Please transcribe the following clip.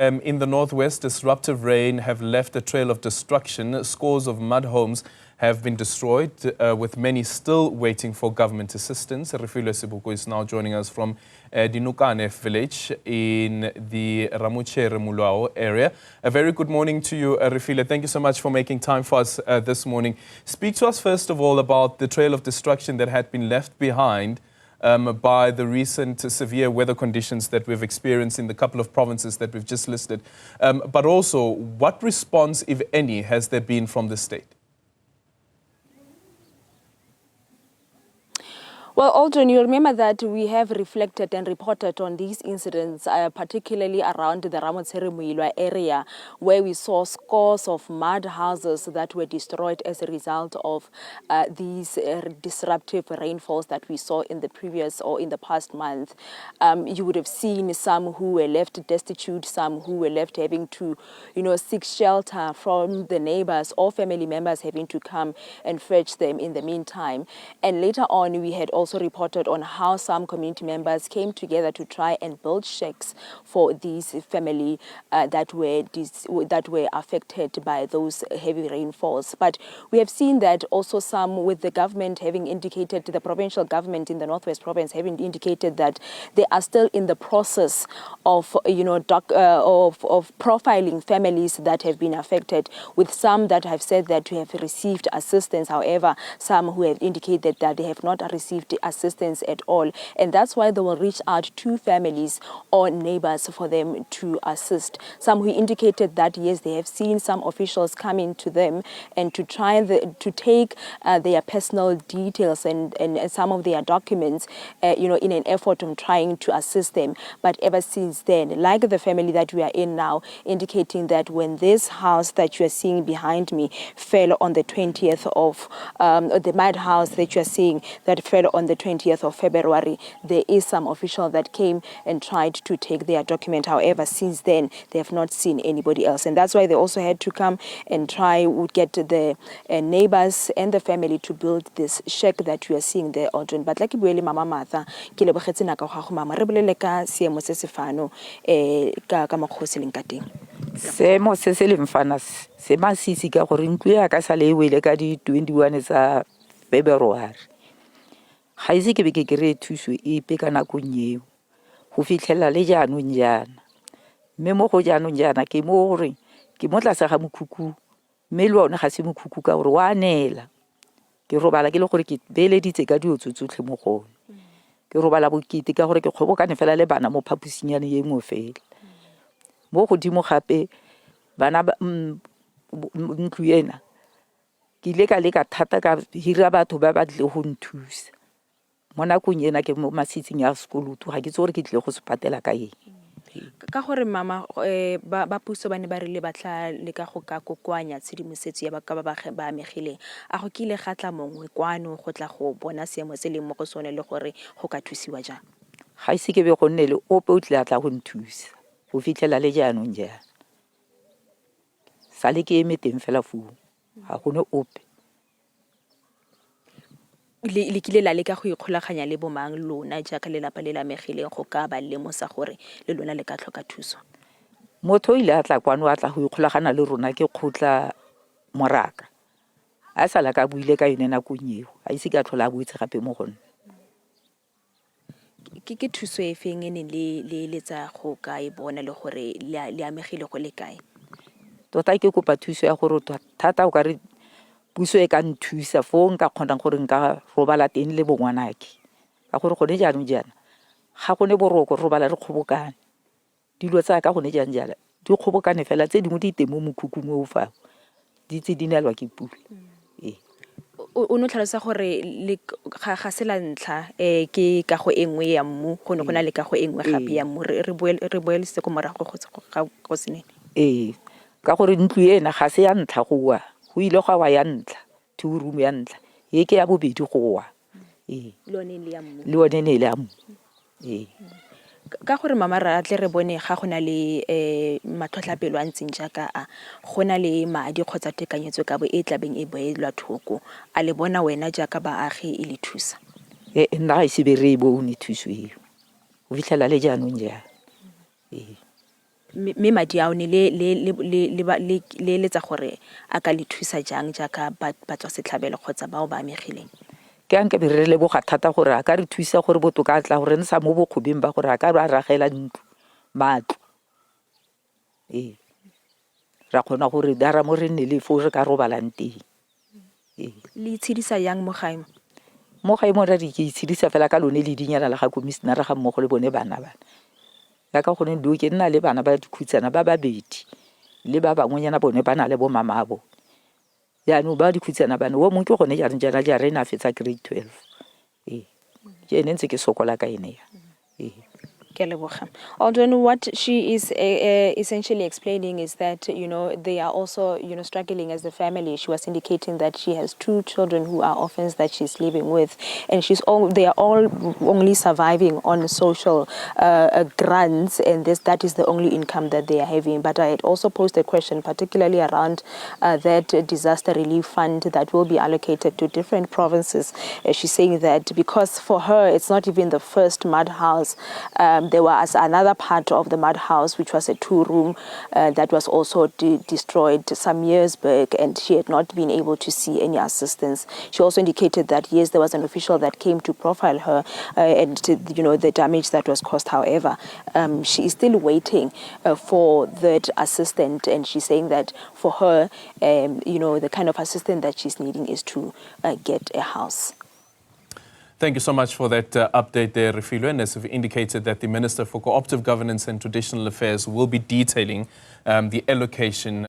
In the northwest, disruptive rain have left a trail of destruction. Scores of mud homes have been destroyed, with many still waiting for government assistance. Refiloe Sebokoe is now joining us from Dinokana village in the Ramochere-Mulao area. A very good morning to you, Refiloe. Thank you so much for making time for us this morning. Speak to us first of all about the trail of destruction that had been left behind by the recent severe weather conditions that we've experienced in the couple of provinces that we've just listed. But also, what response, if any, has there been from the state? Well, Aldrin, you remember that we have reflected and reported on these incidents, particularly around the Ramochere-Mulao area, where we saw scores of mud houses that were destroyed as a result of these disruptive rainfalls that we saw in the previous or in the past month. You would have seen some who were left destitute, some who were left having to, seek shelter from the neighbors or family members having to come and fetch them in the meantime. And later on, we had also reported on how some community members came together to try and build shacks for these family that were affected by those heavy rainfalls. But we have seen that also some, with the government having indicated, the provincial government in the Northwest Province having indicated that they are still in the process of of profiling families that have been affected, with some that have said that they have received assistance. However, some who have indicated that they have not received assistance at all, and that's why they will reach out to families or neighbors for them to assist. Some who indicated that yes, they have seen some officials coming to them and to try to take their personal details and some of their documents, in an effort of trying to assist them. But ever since then, like the family that we are in now, indicating that when this house that you are seeing behind me fell on the 20th of the mud house that you are seeing that fell on the 20th of February, there is some official that came and tried to take their document. However, since then, they have not seen anybody else. And that's why they also had to come and try to get the neighbors and the family to build this shack that you are seeing there, Audrey. But like buele Mama Martha, ke lebogetse naka go gago mama re bolele ka seemo se se fano ka mokgosi leng ka teng. Seemo se se leng fana se masisi ka gore ntlo ya ka sa le wele ka di 21 tsa February. Ga ise ke be ke kry thuso epe ka nako nyeo go fitlhela le jaanong jana. Mme mo go jaanong jana ke mo gore ke mo tlase ga mokhukhu, mme le one ga se mokhukhu ka gore wa anela. Ke robala ke le gore ke beeleditse ka diotso tsotlhe mo gone. Ke robala bokete ka gore ke kgobokane fela le bana mo phaposinyane ye nngwe fela. Mo godimo gape bana ntlo ena ke ile ka leka thata ka hira batho ba ba tle go nthusa. Mo nakong ena ke mo masitsing ya sekoloto ga ke tse gore ke tle go se patela ka eng. Ka gore mama ba puso ba ne ba rile batla le ka go ka kokoanya tshedimosetso ya ba amegileng a go kile gatla mongwe kwano go tla go bona seemo se leng mo go sone le gore go ka thusiwa jang. Ga ise ke be go nne le ope o tla tla go nthusa go fitlhela le jaanong jana. Sale ke eme teng fela fu ga gone ope. Le kile la le ka go ikgolaganya le bomang lona jaaka lelapa le la megileng go ka ba lemosa gore le lona le ka tlhoka thuso. Motho ile a tla kwano a tla go ikgolagana le rona ke khotla moraka a sala ka buile ka yone nakong eo a ise ka tlhola a buetse gape mo gone. Ke thuso e feng ene le tsa go ka e bona le gore le amegile go le kae? Tota ke kopa thuso ya gore thata o ka re puso e ka nthusa fo nka kgonang gore nka robala teng le bongwanake ka gore gone jaanong jana ga gone boroko robala re kgobokane dilo tsa ka gone jana di kgobokane fela tse dingwe di teng mo mokhukhu mo o fa di tse di nelwa ke pula. O no tlhalosa gore le ga se la ntlha ke ka go engwe ya mmu go ne go na le ka go engwe gape ya mmu re boele se ko morago go senene. Ka gore ntlo ena ga se ya ntlha go wa go ile go wa ya ntlha two room ya ntlha ye ke ya bobedi go wa. Le one le ya mmu. Le one ne le ya mmu. Ka gore mama ra tle re bone ga gona le matlhotlhapelo a ntseng jaaka a gona le madi kgotsa tekanyetso ka bo e tlabeng e boelwa thoko a le bona wena jaaka baagi e le thusa. Nna ga ise be re bone thuso eo go fitlhela le jaanong jana. me madi ao ne le letsa gore a ka le thusa jang jaaka batswa setlhabelo kgotsa bao ba amegileng. Ke a nka be re leboga thata gore a ka re thusa gore botoka a tla gore re sa mo bokgobeng ba gore a ka ba ragela ntlo matlo ra kgona gore dara mo re nne le fo re ka robalang teng. Le itshedisa yang mo gae mo ra di ke itshedisa fela ka lone le dinyana la ga komisenara ga mmogo le bone bana ya ka gone ndo ke nna le bana ba dikhutsana ba babedi le ba bangwenyana bone ba na le bo mama bo ya no ba dikhutsana bana wo mo ke gone ja rena ja rena fetsa grade 12 ke ene ntse ke sokola ka ene ya Although what she is essentially explaining is that, you know, they are also, you know, struggling as a family. She was indicating that she has 2 children who are orphans that she's living with, and they are all only surviving on social grants, and that is the only income that they are having. But I had also posed a question, particularly around that disaster relief fund that will be allocated to different provinces. She's saying that because for her, it's not even the first mud house. There was another part of the mud house, which was a 2-room that was also destroyed some years back, and she had not been able to see any assistance. She also indicated that, yes, there was an official that came to profile her and, you know, the damage that was caused. However, she is still waiting for that assistant, and she's saying that for her, you know, the kind of assistant that she's needing is to get a house. Thank you so much for that update there, Refiloe. And as we've indicated that the Minister for Cooperative Governance and Traditional Affairs will be detailing the allocation